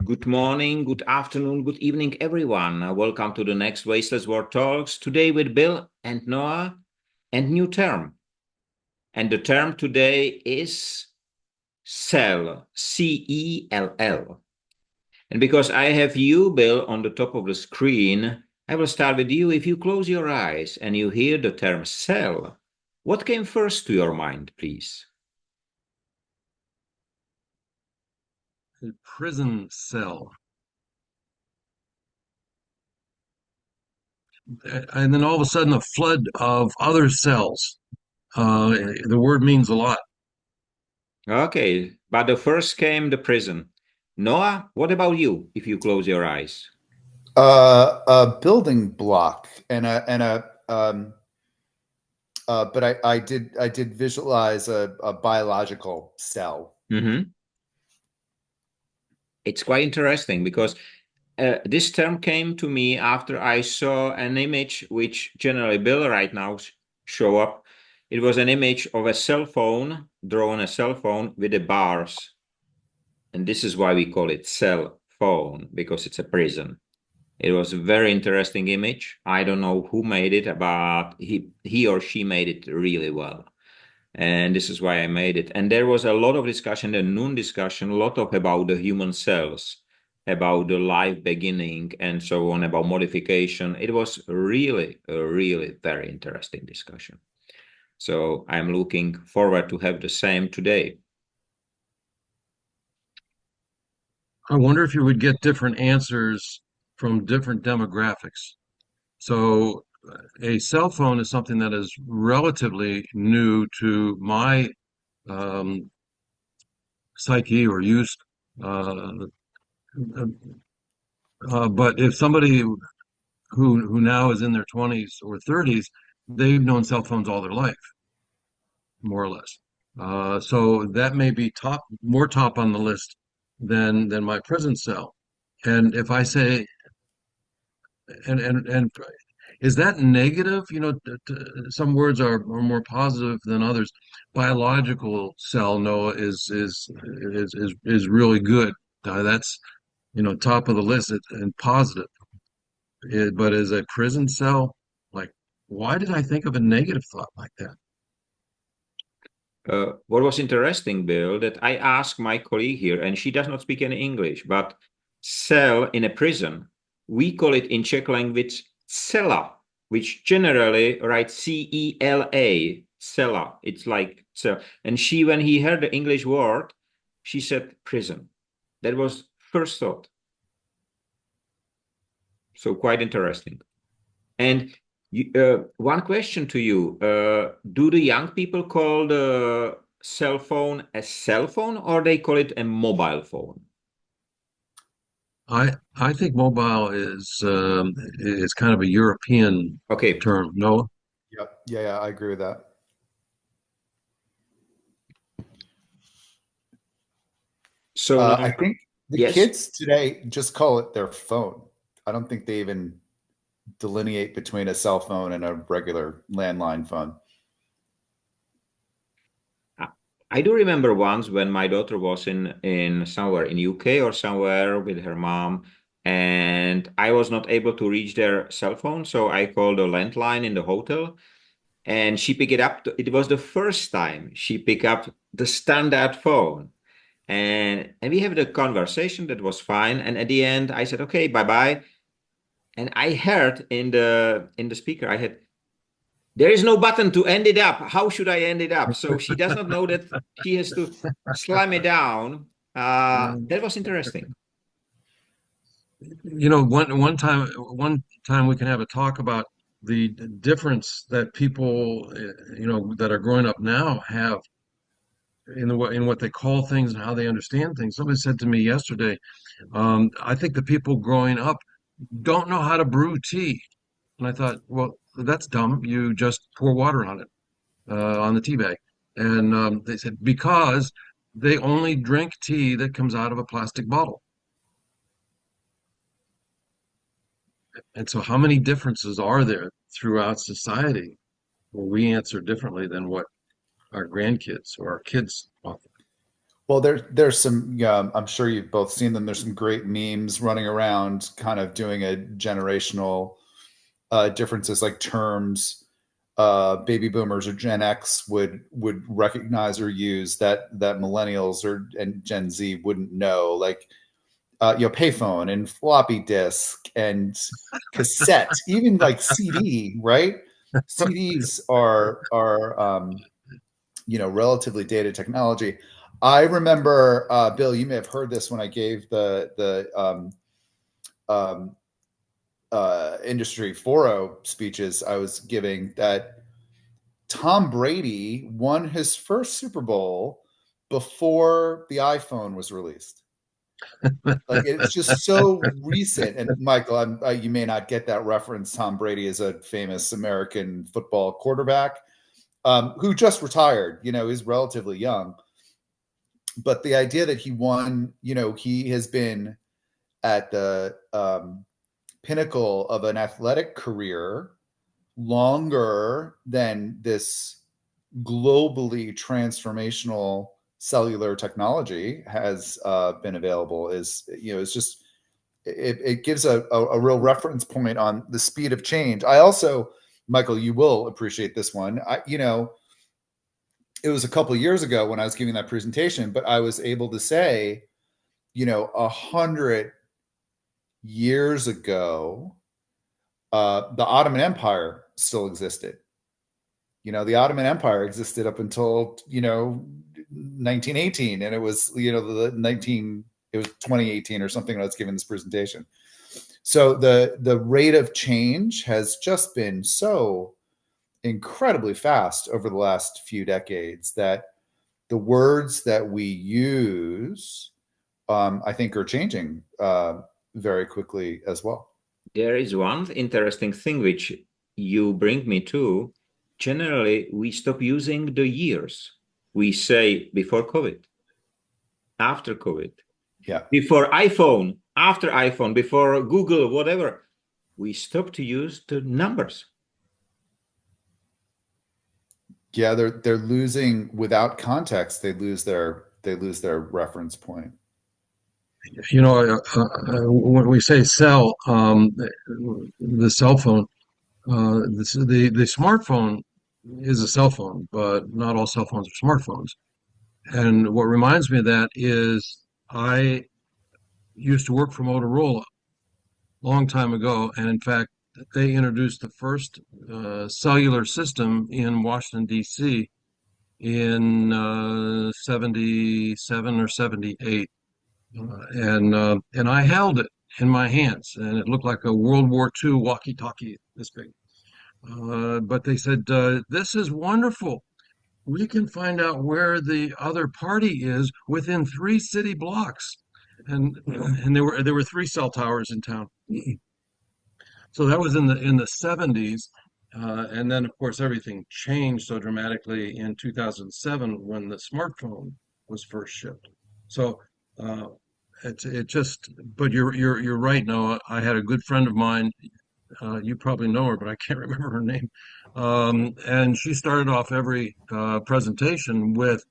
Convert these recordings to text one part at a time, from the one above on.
Good morning, good afternoon, good evening, everyone. Welcome to the next Wasteless World Talks. Today with Bill and Noah, and new term. And the term today is cell, C-E-L-L. And because I have you, Bill, on the top of the screen, I will start with you. If you close your eyes and you hear the term cell, what came first to your mind, please? A prison cell. And then all of a sudden, a flood of other cells. The word means a lot. Okay, but the first came the prison. Noah, what about you, if you close your eyes? A building block but I did visualize a biological cell. Mm-hmm. It's quite interesting because this term came to me after I saw an image which generally Bill right now show up. It was an image of a cell phone, drawn a cell phone with the bars. And this is why we call it cell phone, because it's a prison. It was a very interesting image. I don't know who made it, but he or she made it really well. And this is why I made it. And there was a lot of discussion, the noon discussion, a lot of about the human cells, about the life beginning and so on, about modification. It was really a really very interesting discussion. So I'm looking forward to have the same today. I wonder if you would get different answers from different demographics. So, a cell phone is something that is relatively new to my um, psyche or use. Uh, but if somebody who now is in their 20s or 30s, they've known cell phones all their life, more or less. So that may be more top on the list than my prison cell. And if I say, and is that negative? Some words are more positive than others. Biological cell, Noah, is really good. That's top of the list and positive. But as a prison cell, like, why did I think of a negative thought like that? What was interesting, Bill, that I asked my colleague here, and she does not speak any English, but cell in a prison, we call it in Czech language cella, which generally writes C-E-L-A, cella. It's like cell. And she, when he heard the English word, she said prison. That was first thought. So quite interesting. And one question to you: do the young people call the cell phone a cell phone, or they call it a mobile phone? I think mobile is kind of a European Okay, term. No, Yep. Yeah, I agree with that. so now, I think the yes. kids today just call it their phone. I don't think they even delineate between a cell phone and a regular landline phone. I I do remember once when my daughter was in somewhere in UK or somewhere with her mom, and I was not able to reach their cell phone, so I called a landline in the hotel, and she picked it up. It was the first time she picked up the standard phone. And we have the conversation that was fine. And at the end, I said, "Okay, bye bye." And I heard in the speaker, I had, "There is no button to end it up. How should I end it up?" So she does not know that she has to slam it down. That was interesting. one time we can have a talk about the difference that people, that are growing up now have in what they call things and how they understand things. Somebody said to me yesterday, I think the people growing up don't know how to brew tea. And I thought, well, that's dumb. You just pour water on it, on the tea bag. And they said, because they only drink tea that comes out of a plastic bottle. And so, how many differences are there throughout society where we answer differently than what our grandkids or our kids often? Well, there's some, I'm sure you've both seen them. There's some great memes running around kind of doing a generational differences like terms baby boomers or Gen X would recognize or use that millennials or and Gen Z wouldn't know, like payphone and floppy disk and cassette, even like CD, right? CDs are relatively dated technology. I remember, Bill, you may have heard this when I gave the um, industry foro speeches I was giving, that Tom Brady won his first Super Bowl before the iPhone was released. Like, it's just so recent. And Michael, you may not get that reference. Tom Brady is a famous American football quarterback who just retired. He's relatively young. But the idea that he won, he has been at the pinnacle of an athletic career longer than this globally transformational cellular technology has been available. It's just, it gives a real reference point on the speed of change. I also, Michael, you will appreciate this one. It was a couple of years ago when I was giving that presentation, but I was able to say, 100 years ago, the Ottoman Empire still existed. The Ottoman Empire existed up until 1918, and it was it was 2018 or something when I was giving this presentation. So the rate of change has just been so incredibly fast over the last few decades that the words that we use, I think, are changing very quickly as well. There is one interesting thing which you bring me to. Generally, we stop using the years. We say before COVID, after COVID, Yeah, before iPhone, after iPhone, before Google, whatever. We stop to use the numbers. yeah, they're losing, without context. They lose their reference point. When we say cell, the cell phone, the smartphone is a cell phone, but not all cell phones are smartphones. And what reminds me of that is I used to work for Motorola a long time ago, and in fact, they introduced the first cellular system in Washington, D.C. in 77 or 78. And I held it in my hands, and it looked like a World War II walkie-talkie this big. But they said, "This is wonderful. We can find out where the other party is within 3 city blocks." And there were 3 cell towers in town. So that was in the 70s. And then, of course, everything changed so dramatically in 2007 when the smartphone was first shipped. So uh, it just, but you're right, Noah. I had a good friend of mine. You probably know her, but I can't remember her name. And she started off every presentation with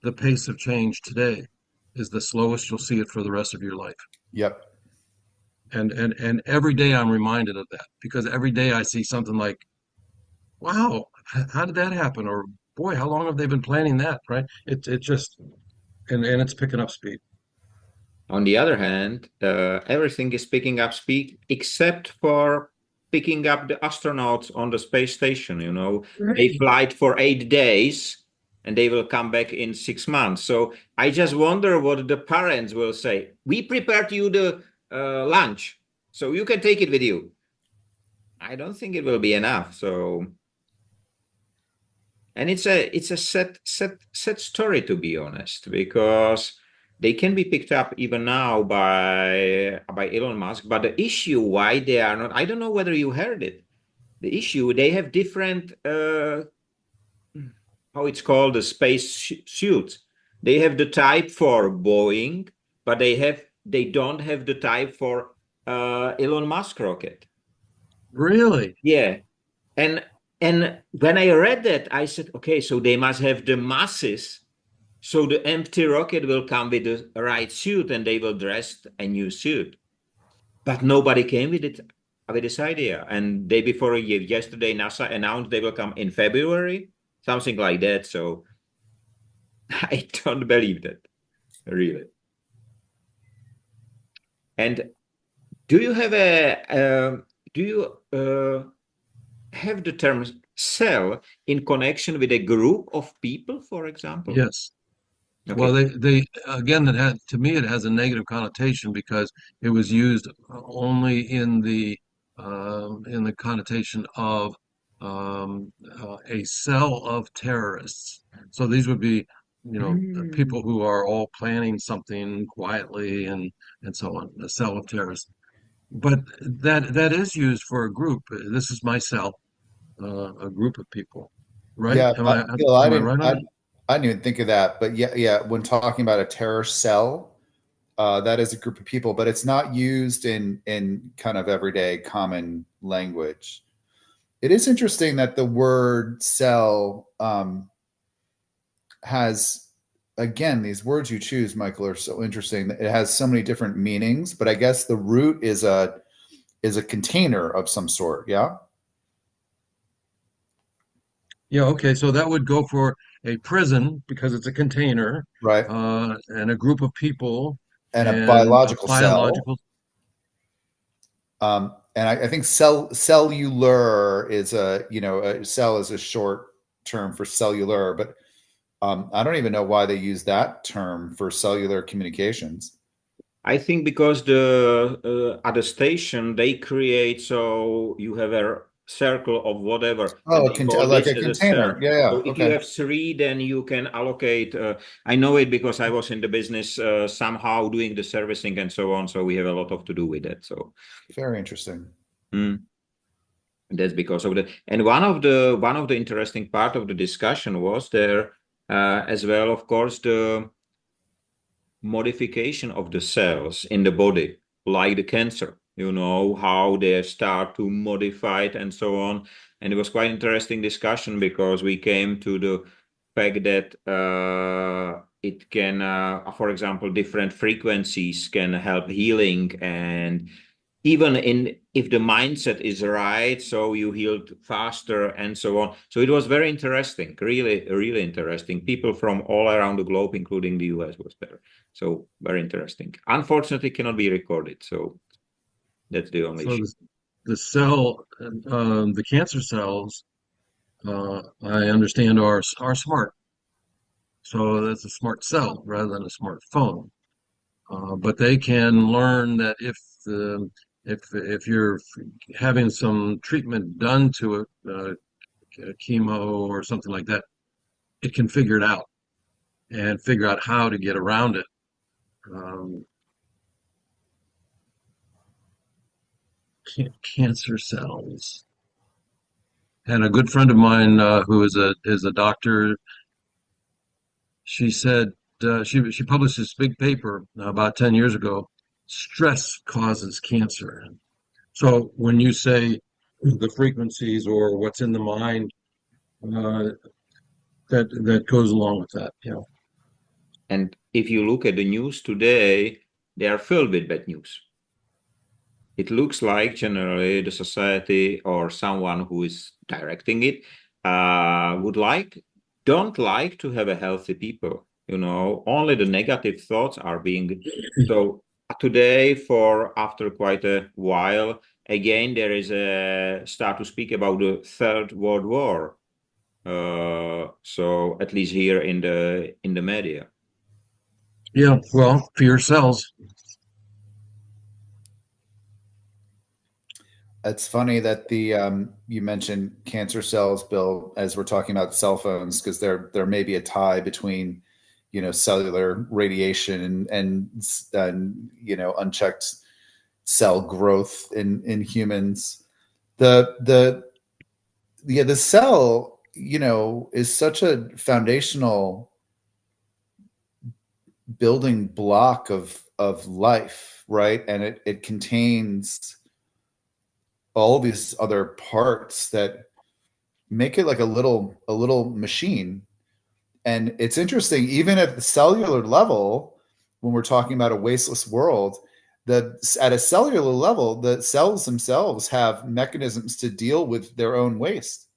the pace of change today is the slowest you'll see it for the rest of your life. Yep. And every day I'm reminded of that because every day I see something like, wow, how did that happen? Or boy, how long have they been planning that? Right? It just and it's picking up speed. On the other hand, everything is picking up speed except for picking up the astronauts on the space station. They fly for 8 days and they will come back in 6 months. So I just wonder what the parents will say. We prepared you the lunch, so you can take it with you. I don't think it will be enough. So, and it's a sad story, to be honest, because they can be picked up even now by Elon Musk. But the issue why they are not, I don't know whether you heard it. The issue, they have different how it's called, the space suits. They have the type for Boeing, but they don't have the type for Elon Musk rocket. Really? Yeah. And when I read that, I said, okay, so they must have the masses So the empty rocket will come with the right suit and they will dress a new suit. But nobody came with it with this idea. And day before yesterday, NASA announced they will come in February, something like that. So I don't believe that, really. And do you have do you have the term cell in connection with a group of people, for example? Yes. Well, Okay. they again, to me, it has a negative connotation because it was used only in the connotation of a cell of terrorists. So these would be, people Mm. who are all planning something quietly and so on, a cell of terrorists. But that is used for a group. This is my cell, a group of people, right? Yeah, Bill, Am I right on that? I didn't even think of that, but yeah, when talking about a terror cell, that is a group of people, but it's not used in kind of everyday common language. It is interesting that the word cell has, again, these words you choose, Michael, are so interesting. It has so many different meanings, but I guess the root is a container of some sort. Yeah, Yeah, okay, so that would go for a prison because it's a container, right. and a group of people And a and a biological cell. biological. And I think cellular is a cell is a short term for cellular, but I don't even know why they use that term for cellular communications. I think because the at the station they create so you have a circle of whatever, and Oh, they call like this a as a container. cell. Yeah, yeah. So if you Okay. have three, then you can allocate. I know it because I was in the business somehow doing the servicing and so on. So we have a lot of to do with that. So Very interesting. mm, that's because of that. And one of the interesting part of the discussion was there as well, of course, the modification of the cells in the body, like the cancer, how they start to modify it and so on. And it was quite interesting discussion because we came to the fact that it can, for example, different frequencies can help healing, and even in if the mindset is right, so you healed faster and so on. So it was very interesting, really, really interesting. People from all around the globe, including the US, was there. So very interesting. Unfortunately, cannot be recorded. So that's the only So issue. the cell, the cancer cells, I understand are smart. So that's a smart cell rather than a smartphone. But they can learn that the if you're having some treatment done to it, chemo or something like that, it can figure it out and figure out how to get around it. Um, Cancer cells. And a good friend of mine, who is a doctor, she said, she published this big paper about 10 years ago. Stress causes cancer. So when you say the frequencies or what's in the mind, uh, that goes along with that. Yeah. And if you look at the news today, they are filled with bad news. It looks like generally the society or someone who is directing it would don't like to have a healthy people. Only the negative thoughts are being. So today, for after quite a while, again there is a start to speak about the Third World War. So at least here in the media. Yeah. Well, fear sells. It's funny that the you mentioned cancer cells, Bill, as we're talking about cell phones, because there may be a tie between, cellular radiation and unchecked cell growth in humans. The yeah, the cell, is such a foundational building block of life, right? And it contains all these other parts that make it like a little machine. And it's interesting, even at the cellular level, when we're talking about a wasteless world, at a cellular level, the cells themselves have mechanisms to deal with their own waste.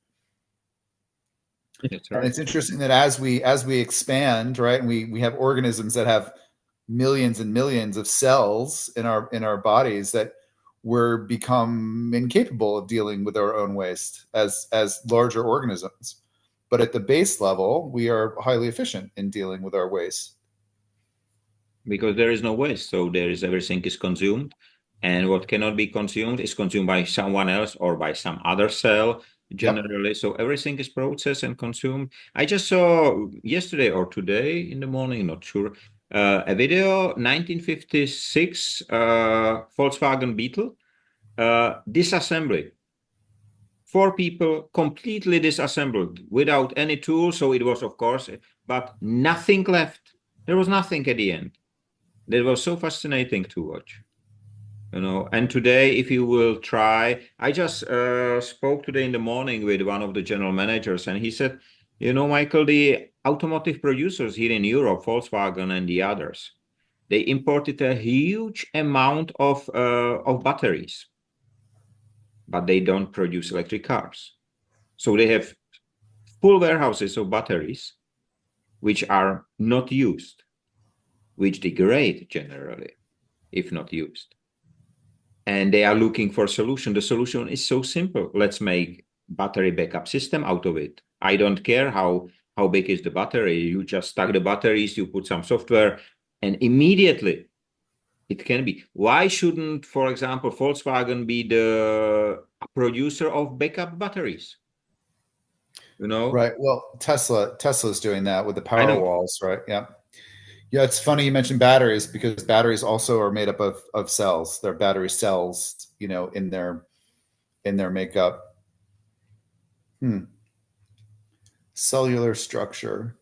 That's And right. it's interesting that as we expand, right, and we have organisms that have millions and millions of cells in our bodies, that we're become incapable of dealing with our own waste as larger organisms. But at the base level, we are highly efficient in dealing with our waste. Because there is no waste, so there is everything is consumed, and what cannot be consumed is consumed by someone else or by some other cell Yep. generally. So everything is processed and consumed. I just saw yesterday or today in the morning, not sure, a video, 1956 Volkswagen Beetle disassembly. 4 people completely disassembled without any tool. So it was, of course, but nothing left. There was nothing at the end. That was so fascinating to watch, and today, if you will try, I just spoke today in the morning with one of the general managers, and he said, Michael, the automotive producers here in Europe, Volkswagen and the others, they imported a huge amount of batteries, but they don't produce electric cars. So they have full warehouses of batteries which are not used, which degrade generally if not used. And they are looking for a solution. The solution is so simple. Let's make battery backup system out of it. I don't care how big is the battery. You just stack the batteries, you put some software, and immediately it can be. Why shouldn't, for example, Volkswagen be the producer of backup batteries? Right. Well, Tesla's doing that with the I power know. walls, right? Yeah. Yeah, it's funny you mentioned batteries, because batteries also are made up of cells. They're battery cells, in their makeup. Hmm. Cellular structure.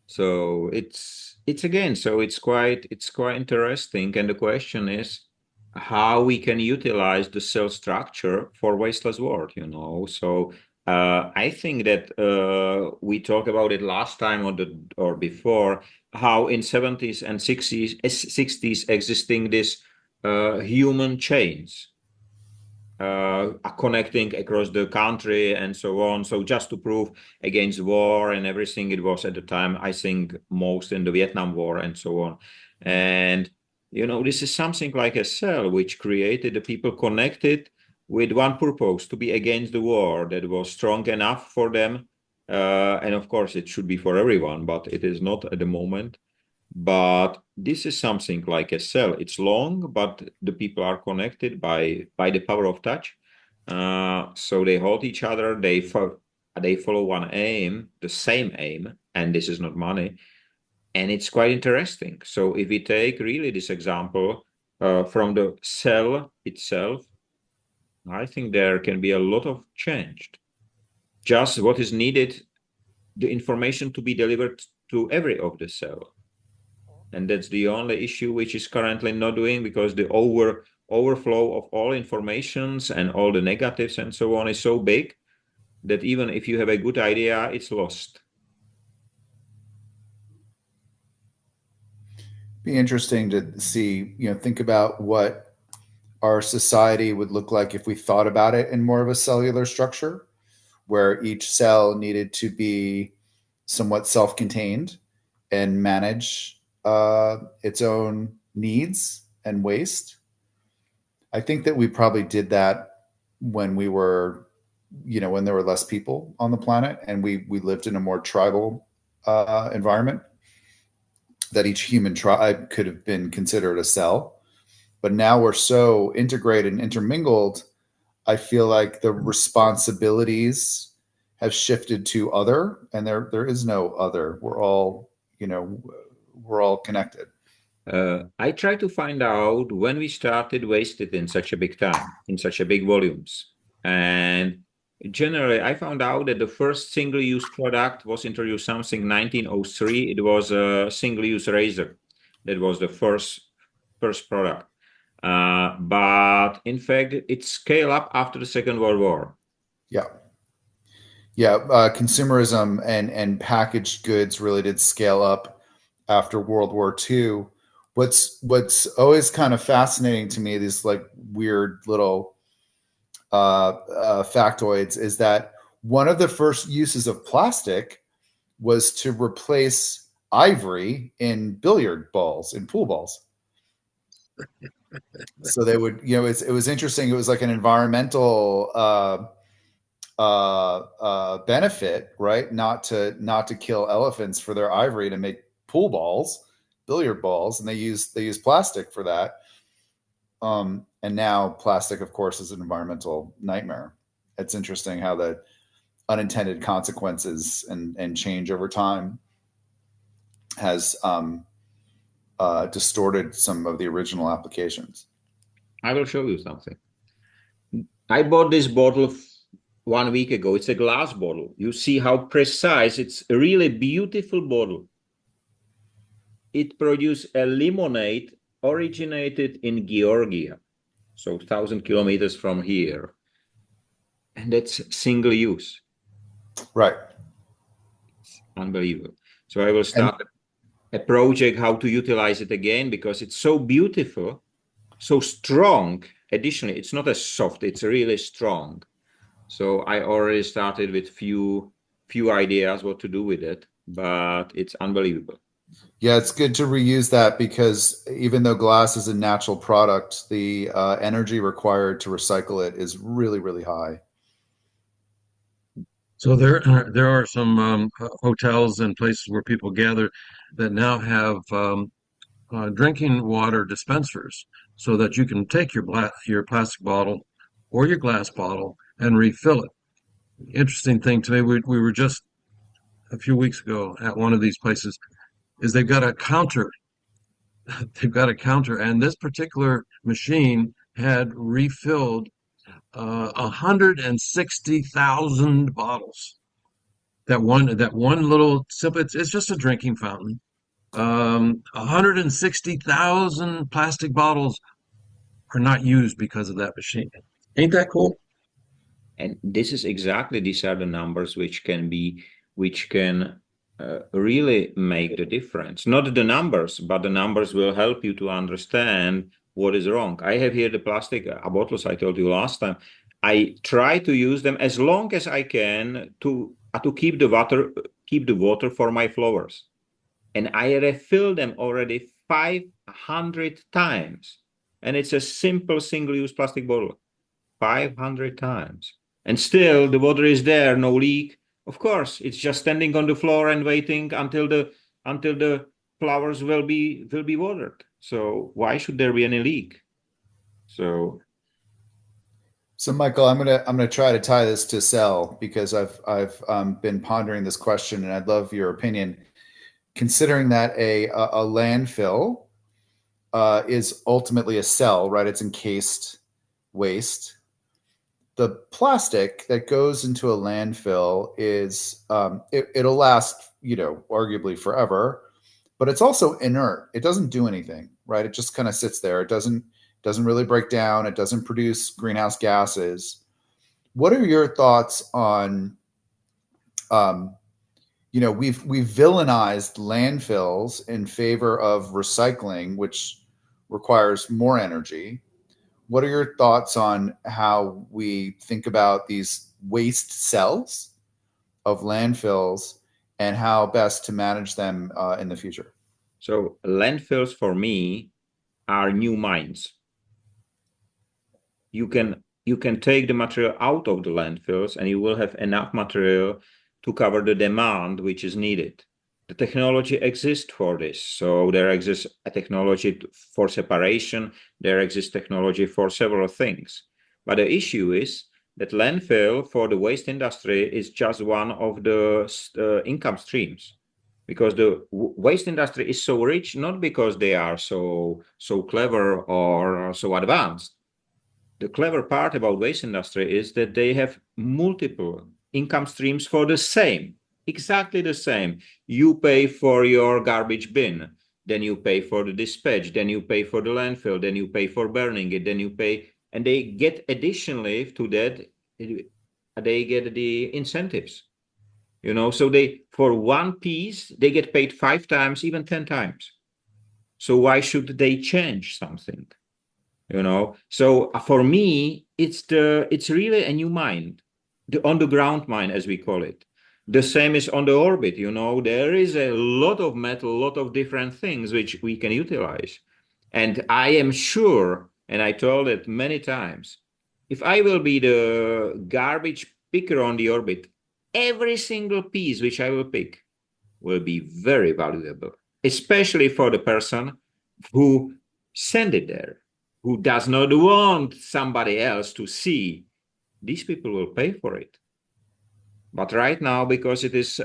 So it's again, so it's quite interesting. And the question is how we can utilize the cell structure for wasteless world. So I think that we talked about it last time or before, how in 70s and 60s existing this human chains are connecting across the country and so on. So just to prove against war and everything, it was at the time, I think, most in the Vietnam War and so on. And, this is something like a cell which created the people connected with one purpose, to be against the war, that was strong enough for them. And of course, it should be for everyone, but it is not at the moment. But this is something like a cell. It's long, but the people are connected by the power of touch. So they hold each other. They follow one aim, the same aim, and this is not money. And it's quite interesting. So if we take really this example from the cell itself, I think there can be a lot of change. Just what is needed, the information to be delivered to every of the cell. And that's the only issue which is currently not doing, because the overflow of all informations and all the negatives and so on is so big that even if you have a good idea, it's lost. Be interesting to see, think about what our society would look like if we thought about it in more of a cellular structure, where each cell needed to be somewhat self-contained and manage its own needs and waste. I think that we probably did that when we were, when there were less people on the planet, and we lived in a more tribal environment, that each human tribe could have been considered a cell. But now we're so integrated and intermingled, I feel like the responsibilities have shifted to other, and there is no other. We're all connected. I try to find out when we started wasted in such a big time, in such a big volumes. And generally, I found out that the first single-use product was introduced something 1903. It was a single-use razor. That was the first product. But in fact, it scaled up after the Second World War. Yeah. Yeah, consumerism and packaged goods really did scale up after World War II. What's always kind of fascinating to me, these like weird little factoids, is that one of the first uses of plastic was to replace ivory in billiard balls, in pool balls. So they would, it was interesting. It was like an environmental benefit, right? Not to kill elephants for their ivory, to make pool balls, billiard balls, and they use plastic for that. And now plastic, of course, is an environmental nightmare. It's interesting how the unintended consequences and change over time has distorted some of the original applications. I will show you something. I bought this bottle 1 week ago. It's a glass bottle. You see how precise. It's a really beautiful bottle. It produced a lemonade originated in Georgia, so 1,000 kilometers from here. And that's single use. Right. It's unbelievable. So I will start a project how to utilize it again, because it's so beautiful, so strong. Additionally, it's not as soft, it's really strong. So I already started with few ideas what to do with it, but it's unbelievable. Yeah, it's good to reuse that, because even though glass is a natural product, the energy required to recycle it is really, really high. So there are some hotels and places where people gather that now have drinking water dispensers, so that you can take your plastic bottle or your glass bottle and refill it. Interesting thing to me, we were just a few weeks ago at one of these places, is they've got a counter. They've got a counter, and this particular machine had refilled 160,000 bottles. That one little simple, it's just a drinking fountain. 160,000 plastic bottles are not used because of that machine. Ain't that cool? And this is exactly, these are the numbers which can really make the difference. Not the numbers, but the numbers will help you to understand what is wrong. I have here the plastic bottles I told you last time. I try to use them as long as I can to keep the water for my flowers. And I refill them already 500 times. And it's a simple single-use plastic bottle. 500 times. And still the water is there, no leak. Of course, it's just standing on the floor and waiting until the flowers will be watered. So why should there be any leak? So Michael, I'm gonna try to tie this to cell, because I've been pondering this question, and I'd love your opinion. Considering that a landfill is ultimately a cell, right? It's encased waste. The plastic that goes into a landfill is it'll last, arguably forever, but it's also inert. It doesn't do anything, right? It just kind of sits there. It doesn't really break down. It doesn't produce greenhouse gases. What are your thoughts on we've villainized landfills in favor of recycling, which requires more energy. What are your thoughts on how we think about these waste cells of landfills and how best to manage them in the future? So landfills for me are new mines. You can take the material out of the landfills and you will have enough material to cover the demand which is needed. The technology exists for this. So there exists a technology for separation. There exists technology for several things. But the issue is that landfill for the waste industry is just one of the income streams. Because the waste industry is so rich, not because they are so clever or so advanced. The clever part about waste industry is that they have multiple income streams for the same, exactly the same. You pay for your garbage bin, then you pay for the dispatch, then you pay for the landfill, then you pay for burning it, then you pay, and they get additionally to that they get the incentives. So they, for one piece, they get paid 5 times, even 10 times. So why should they change something? So for me, it's really a new mine, the on the ground mine, as we call it. The same is on the orbit. There is a lot of metal, a lot of different things which we can utilize. And I am sure, and I told it many times, if I will be the garbage picker on the orbit, every single piece which I will pick will be very valuable, especially for the person who sent it there, who does not want somebody else to see. These people will pay for it. But right now, because it's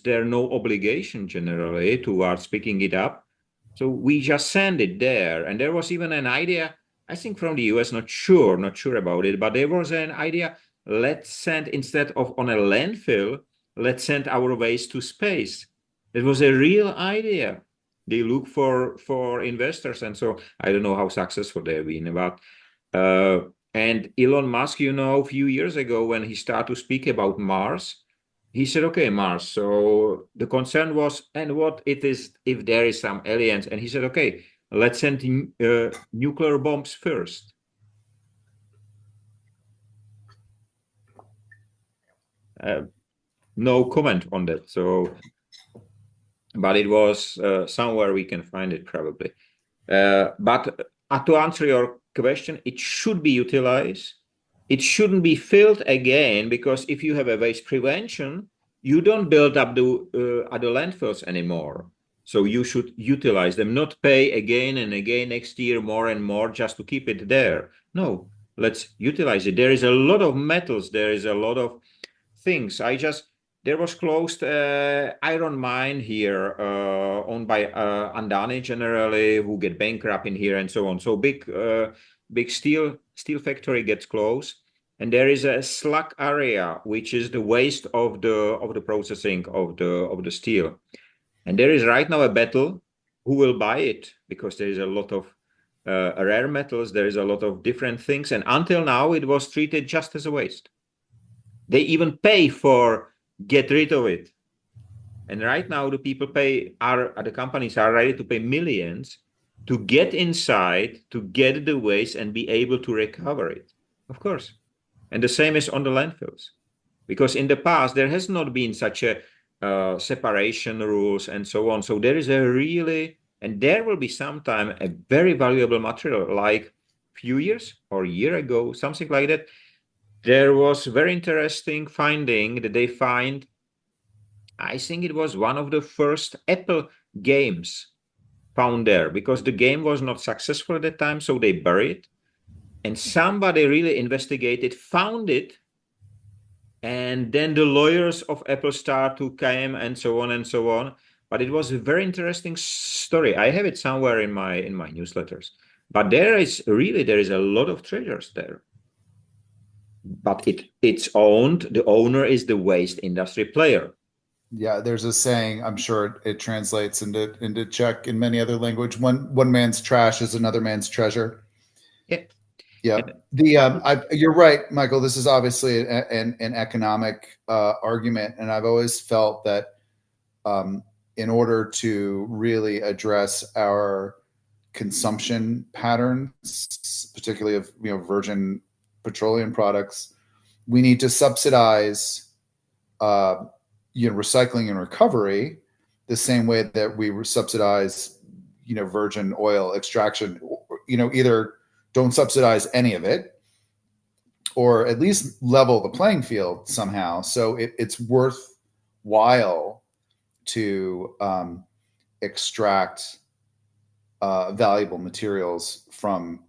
there no obligation generally towards picking it up, so we just send it there. And there was even an idea, I think from the US, not sure about it, but there was an idea, let's send, instead of on a landfill, let's send our waste to space. It was a real idea. They look for investors, and so I don't know how successful they've been, but and Elon Musk, a few years ago when he started to speak about Mars, he said, okay, Mars. So the concern was, and what it is if there is some aliens? And he said, okay, let's send nuclear bombs first. No comment on that. So, but it was somewhere we can find it probably. But to answer your question, it should be utilized. It shouldn't be filled again, because if you have a waste prevention, you don't build up the other landfills anymore. So you should utilize them, not pay again and again next year more and more just to keep it there. No, let's utilize it. There is a lot of metals. There is a lot of things. There was closed iron mine here, owned by Andani generally, who get bankrupt in here and so on. So big steel factory gets closed, and there is a slag area, which is the waste of the processing of the steel. And there is right now a battle who will buy it, because there is a lot of rare metals, there is a lot of different things, and until now it was treated just as a waste. They even pay for get rid of it. And right now the people the companies are ready to pay millions to get inside, to get the waste and be able to recover it. Of course. And the same is on the landfills. Because in the past, there has not been such a separation rules and so on. So there is and there will be sometime a very valuable material, like a few years or a year ago, something like that. There was very interesting finding that they find, I think it was one of the first Apple games found there, because the game was not successful at the time, so they buried it. And somebody really investigated, found it, and then the lawyers of Apple start to come and so on and so on. But it was a very interesting story. I have it somewhere in my newsletters. But there is a lot of treasures there. But it's owned. The owner is the waste industry player. Yeah, there's a saying, I'm sure it translates into Czech in many other language. One man's trash is another man's treasure. Yeah. Yeah. You're right, Michael. This is obviously an economic argument, and I've always felt that in order to really address our consumption patterns, particularly of virgin petroleum products, we need to subsidize recycling and recovery the same way that we subsidize virgin oil extraction. Either don't subsidize any of it, or at least level the playing field somehow, so it's worthwhile to extract valuable materials from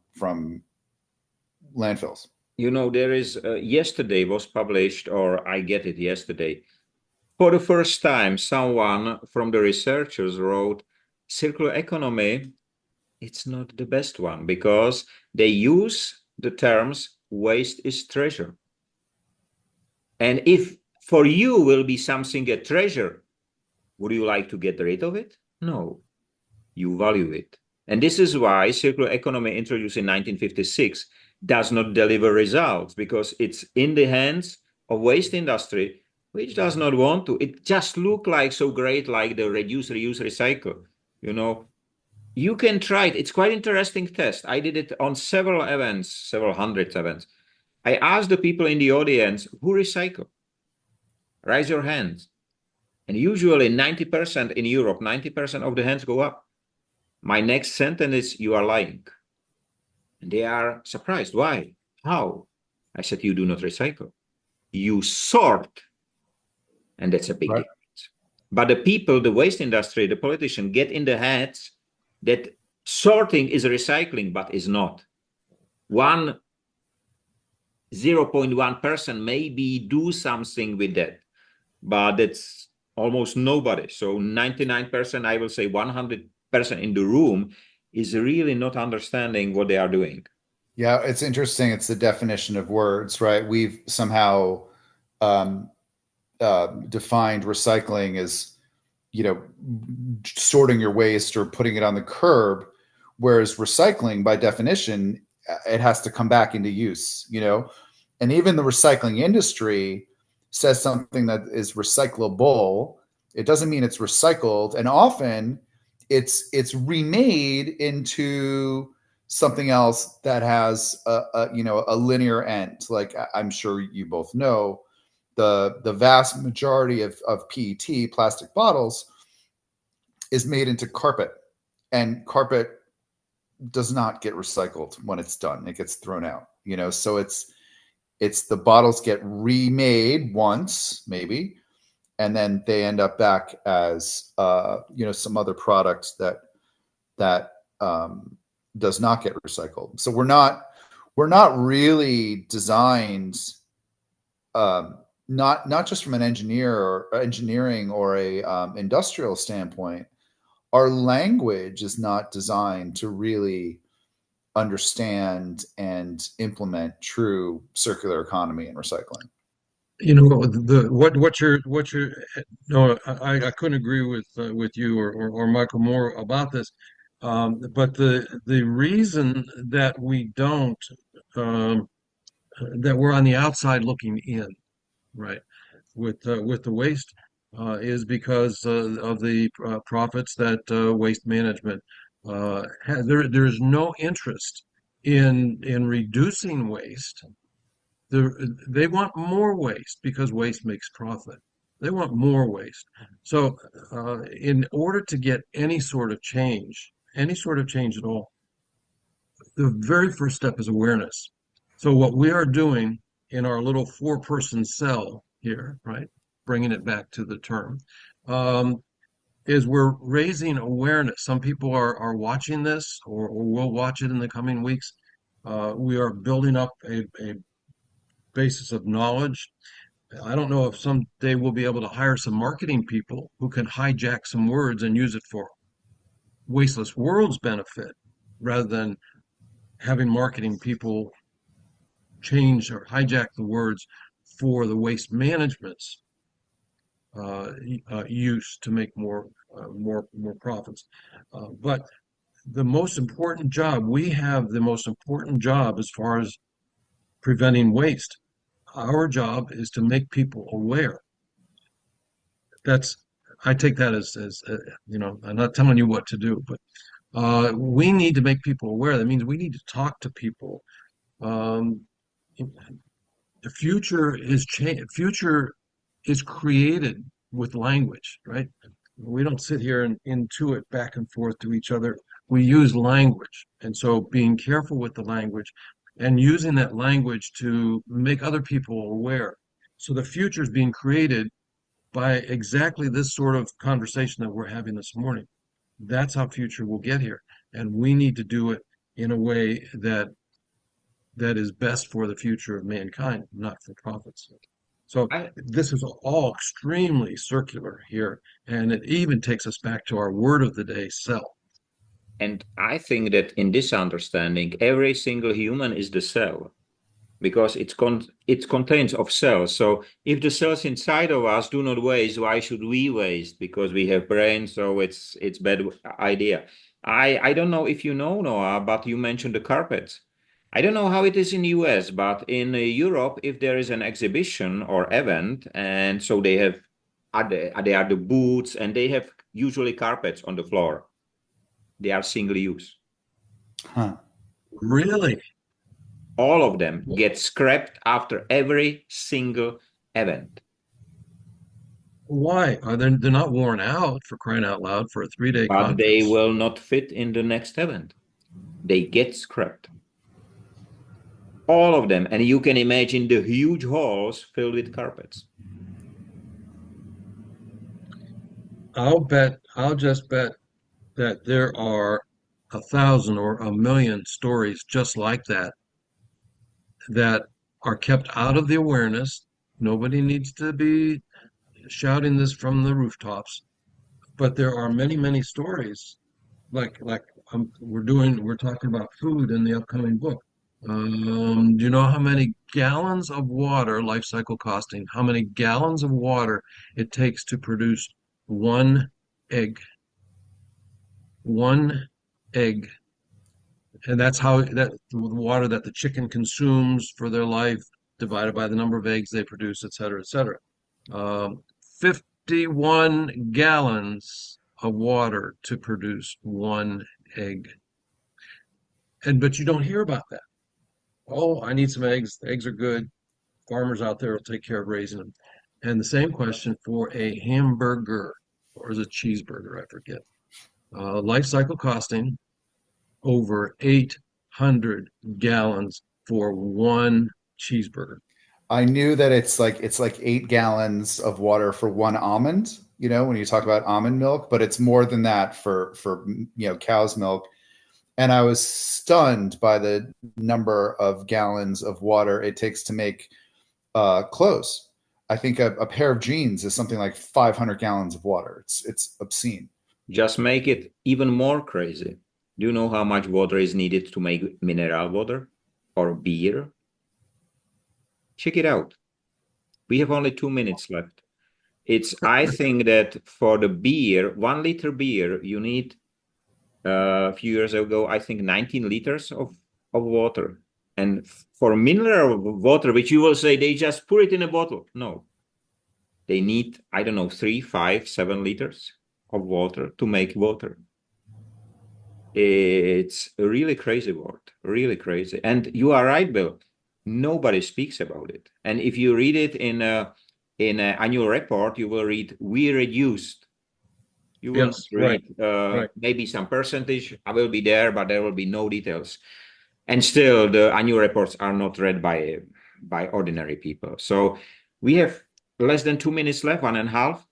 landfills. There is yesterday was published, or I get it yesterday, for the first time, someone from the researchers wrote, circular economy, it's not the best one, because they use the terms waste is treasure. And if for you will be something a treasure, would you like to get rid of it? No, you value it. And this is why circular economy, introduced in 1956, does not deliver results, because it's in the hands of waste industry which does not want to. It just look like so great, like the reduce, reuse, recycle. You know, you can try it. It's quite interesting test. I did it on several events, several hundred events. I asked the people in the audience who recycle. Raise your hands. And usually 90% in Europe, 90% of the hands go up. My next sentence is, you are lying. And they are surprised. Why? How? I said, you do not recycle. You sort. And that's a big difference. But the people, the waste industry, the politicians get in the heads that sorting is recycling, but is not. 0.1% maybe do something with that, but it's almost nobody. So 99%, I will say 100% in the room is really not understanding what they are doing. Yeah, it's interesting. It's the definition of words, right? We've somehow defined recycling as, sorting your waste or putting it on the curb, whereas recycling, by definition, it has to come back into use, and even the recycling industry says something that is recyclable. It doesn't mean it's recycled, and often it's remade into something else that has a linear end. Like I'm sure you both know, the vast majority of PET, plastic bottles, is made into carpet, and carpet does not get recycled when it's done. It gets thrown out, so it's the bottles get remade once maybe, and then they end up back as some other product that does not get recycled. So we're not really designed, not just from an engineering or a industrial standpoint. Our language is not designed to really understand and implement true circular economy and recycling. What you're no, I couldn't agree with you or Michael more about this. But the reason that we don't, that we're on the outside looking in, right, with the waste, is because of the profits that waste management has. There's no interest in reducing waste. They want more waste because waste makes profit. They want more waste. So, in order to get any sort of change at all, the very first step is awareness. So, what we are doing in our little four-person cell here, right, bringing it back to the term, is we're raising awareness. Some people are watching this, or will watch it in the coming weeks. We are building up a basis of knowledge. I don't know if someday we'll be able to hire some marketing people who can hijack some words and use it for Wasteless World's benefit, rather than having marketing people change or hijack the words for the waste management's use to make more profits. But the most important job we have, the most important job as far as preventing waste, our job is to make people aware. I take that as I'm not telling you what to do, but we need to make people aware. That means we need to talk to people. Um, the future is created with language, right? We don't sit here and intuit back and forth to each other. We use language. And so being careful with the language and using that language to make other people aware. So the future is being created by exactly this sort of conversation that we're having this morning. That's how future will get here. And we need to do it in a way that is best for the future of mankind, not for profits. So this is all extremely circular here, and it even takes us back to our word of the day, cell. And I think that in this understanding, every single human is the cell, because it contains of cells. So if the cells inside of us do not waste, why should we waste? Because we have brains, so it's bad idea. I don't know if you know, Noah, but you mentioned the carpets. I don't know how it is in the US, but in Europe, if there is an exhibition or event, and so they have the booths, and they have usually carpets on the floor. They are single use. Huh. Really? All of them get scrapped after every single event. Why? They're not worn out, for crying out loud, for a 3-day But they conference. will not fit in the next event. They get scrapped. All of them. And you can imagine the huge halls filled with carpets. I'll just bet that there are 1,000 or 1,000,000 stories just like that that are kept out of the awareness. Nobody needs to be shouting this from the rooftops, but there are many, many stories we're talking about food in the upcoming book. Do you know how many gallons of water, life cycle costing, how many gallons of water it takes to produce one egg? One egg. And that's how that the water that the chicken consumes for their life, divided by the number of eggs they produce, et cetera, et cetera. 51 gallons of water to produce one egg. But you don't hear about that. Oh, I need some eggs. The eggs are good. Farmers out there will take care of raising them. And the same question for a hamburger, or is it cheeseburger? I forget. Life cycle costing over 800 gallons for one cheeseburger. I knew that it's like 8 gallons of water for one almond, when you talk about almond milk, but it's more than that for cow's milk. And I was stunned by the number of gallons of water it takes to make clothes. I think a pair of jeans is something like 500 gallons of water. It's obscene. Just make it even more crazy. Do you know how much water is needed to make mineral water or beer? Check it out. We have only 2 minutes left. I think that for the beer, 1 liter beer, you need a few years ago, I think 19 liters of water. And for mineral water, which you will say they just put it in a bottle. No, they need, I don't know, 3, 5, 7 liters of water to make water. It's a really crazy word, really crazy. And you are right, Bill. Nobody speaks about it. And if you read it in an annual report, you will read, we reduced. You will Yes, read right. maybe some percentage. I will be there, but there will be no details. And still, the annual reports are not read by ordinary people. So we have less than 2 minutes left, 1.5.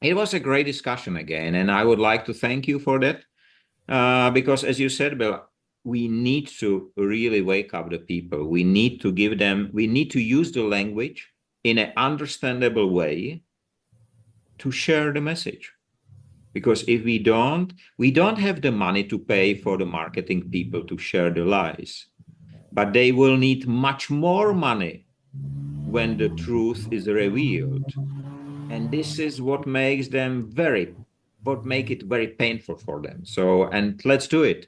It was a great discussion again, and I would like to thank you for that. Because as you said, Bill, we need to really wake up the people. We need to use the language in an understandable way to share the message. Because if we don't have the money to pay for the marketing people to share the lies. But they will need much more money when the truth is revealed. And this is what makes it very painful for them. So, and let's do it.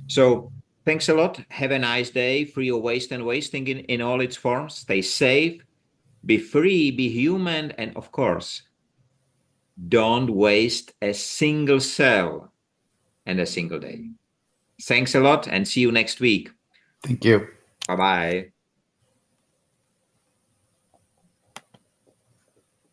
So thanks a lot. Have a nice day. Free of waste and wasting in all its forms. Stay safe, be free, be human, and of course, don't waste a single cell and a single day. Thanks a lot and see you next week. Thank you. Bye-bye.